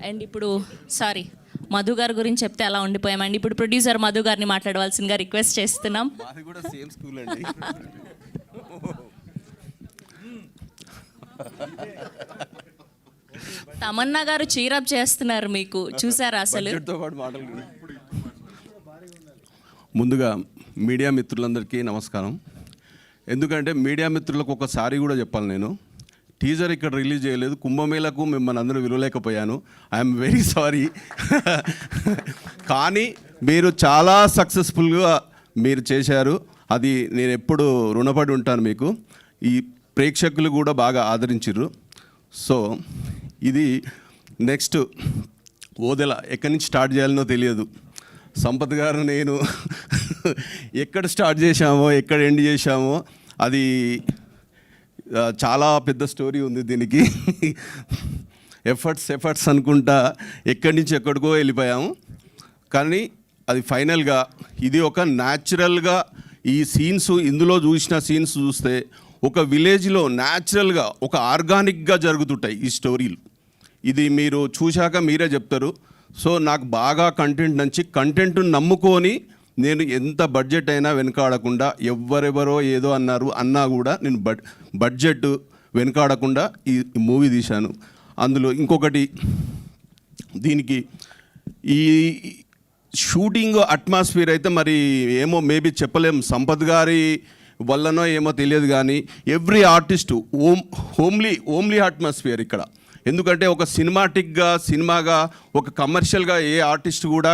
And ఇప్పుడు మధు గారి గురించి చెప్తే అలా ఉండిపోయామండి. ఇప్పుడు ప్రొడ్యూసర్ మధు గారిని మాట్లాడవలసిందిగా రిక్వెస్ట్ చేస్తున్నాం. మాది కూడా సేమ్ స్కూల్ అండి. తమన్నా గారు చీరప్ చేస్తున్నారు, మీకు చూసారా అసలు? ముందుగా మీడియా మిత్రులందరికీ నమస్కారం. ఎందుకంటే మీడియా మిత్రులకు ఒకసారి కూడా చెప్పాలి, నేను టీజర్ ఇక్కడ రిలీజ్ చేయలేదు, కుంభమేళకు మిమ్మల్ని అందరూ విలువలేకపోయాను. I'm very sorry. కానీ మీరు చాలా సక్సెస్ఫుల్గా మీరు చేశారు, అది నేను ఎప్పుడు రుణపడి ఉంటాను మీకు. ఈ ప్రేక్షకులు కూడా బాగా ఆదరించారు. సో ఇది నెక్స్ట్ ఓదెల ఎక్కడి నుంచి స్టార్ట్ చేయాలనో తెలియదు. సంపత్ గారు నేను ఎక్కడ స్టార్ట్ చేశామో ఎక్కడ ఎండ్ చేశామో అది చాలా పెద్ద స్టోరీ ఉంది దీనికి. ఎఫర్ట్స్ అనుకుంటా ఎక్కడి నుంచి ఎక్కడికో వెళ్ళిపోయాము. కానీ అది ఫైనల్గా ఇది ఒక న్యాచురల్గా ఈ సీన్స్, ఇందులో చూసిన సీన్స్ చూస్తే ఒక విలేజ్లో న్యాచురల్గా ఒక ఆర్గానిక్గా జరుగుతుంటాయి ఈ స్టోరీలు. ఇది మీరు చూశాక మీరే చెప్తారు. సో నాకు బాగా కంటెంట్ నచ్చి, కంటెంట్ నమ్ముకొని నేను ఎంత బడ్జెట్ అయినా వెనకాడకుండా, ఎవరెవరో ఏదో అన్నా కూడా నేను బడ్జెట్ వెనకాడకుండా ఈ మూవీ తీశాను. అందులో ఇంకొకటి, దీనికి ఈ షూటింగ్ అట్మాస్ఫియర్ అయితే మరి ఏమో మేబీ చెప్పలేం, సంపత్ గారి వల్లనో ఏమో తెలియదు, కానీ ఎవ్రీ ఆర్టిస్టు హోమ్లీ అట్మాస్ఫియర్ ఇక్కడ. ఎందుకంటే ఒక సినిమాగా ఒక కమర్షియల్గా ఏ ఆర్టిస్ట్ కూడా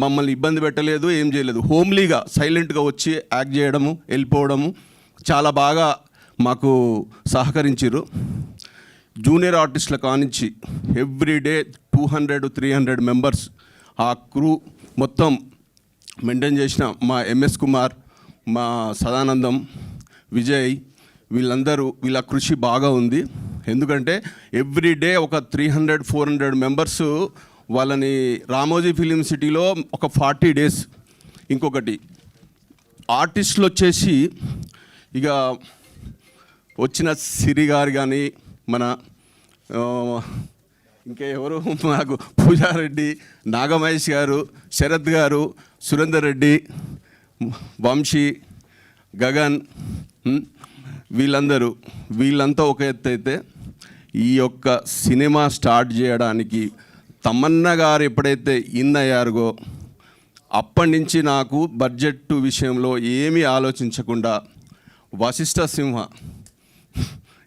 మమ్మల్ని ఇబ్బంది పెట్టలేదు, ఏం చేయలేదు. హోమ్లీగా సైలెంట్గా వచ్చి యాక్ట్ చేయడము, వెళ్ళిపోవడము చాలా బాగా మాకు సహకరించారు. జూనియర్ ఆర్టిస్టుల కానించి ఎవ్రీడే 200-300 మెంబర్స్ ఆ క్రూ మొత్తం మెయింటైన్ చేసిన మా ఎంఎస్ కుమార్, మా సదానందం, విజయ్, వీళ్ళ కృషి బాగా ఉంది. ఎందుకంటే ఎవ్రీడే ఒక 300-400 మెంబర్స్ వాళ్ళని రామోజీ ఫిలిం సిటీలో ఒక 40 days. ఇంకొకటి ఆర్టిస్టులు వచ్చేసి ఇక వచ్చిన సిరి గారు కానీ, మన ఇంకా ఎవరు, నాకు పూజారెడ్డి, నాగమహేష్ గారు, శరత్ గారు, సురేందర్ రెడ్డి, వంశీ, గగన్, వీళ్ళంతా ఒక ఎత్తు అయితే, ఈ యొక్క సినిమా స్టార్ట్ చేయడానికి తమన్నా గారు ఎప్పుడైతే అయ్యారో అప్పటి నుంచి నాకు బడ్జెట్ విషయంలో ఏమీ ఆలోచించకుండా వశిష్ఠ సింహ,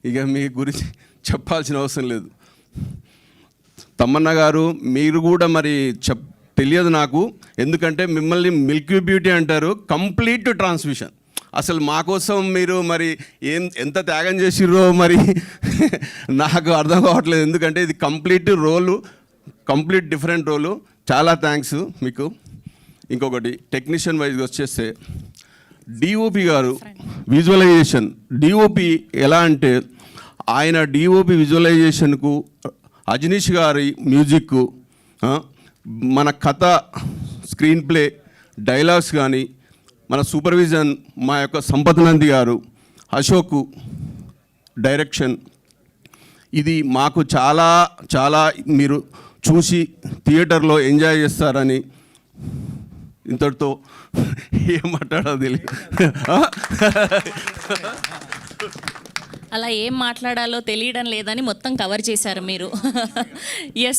ఇక మీ గురించి చెప్పాల్సిన అవసరం లేదు. తమన్నా గారు మీరు కూడా మరి తెలియదు నాకు, ఎందుకంటే మిమ్మల్ని మిల్కీ బ్యూటీ అంటారు, కంప్లీట్ ట్రాన్స్మిషన్. అసలు మా కోసం మీరు మరి ఎంత త్యాగం చేసిర్రో మరి నాకు అర్థం కావట్లేదు. ఎందుకంటే ఇది కంప్లీట్ డిఫరెంట్ రోలు. చాలా థ్యాంక్స్ మీకు. ఇంకొకటి టెక్నీషియన్ వైజ్గా వచ్చేస్తే డిఓపి గారు విజువలైజేషన్. డిఓపి ఎలా అంటే ఆయన డిఓపి విజువలైజేషన్కు, అజనీష్ గారి మ్యూజిక్, మన కథ, స్క్రీన్ ప్లే, డైలాగ్స్ కానీ, మన సూపర్విజన్ మా యొక్క సంపత్ నంది గారు, అశోక్ డైరెక్షన్, ఇది మాకు చాలా మీరు చూసి థియేటర్లో ఎంజాయ్ చేస్తారని ఇంతటితో ఏం మాట్లాడాలో తెలియదు. అలా ఏం మాట్లాడాలో తెలియడం లేదని మొత్తం కవర్ చేశారు మీరు. ఎస్.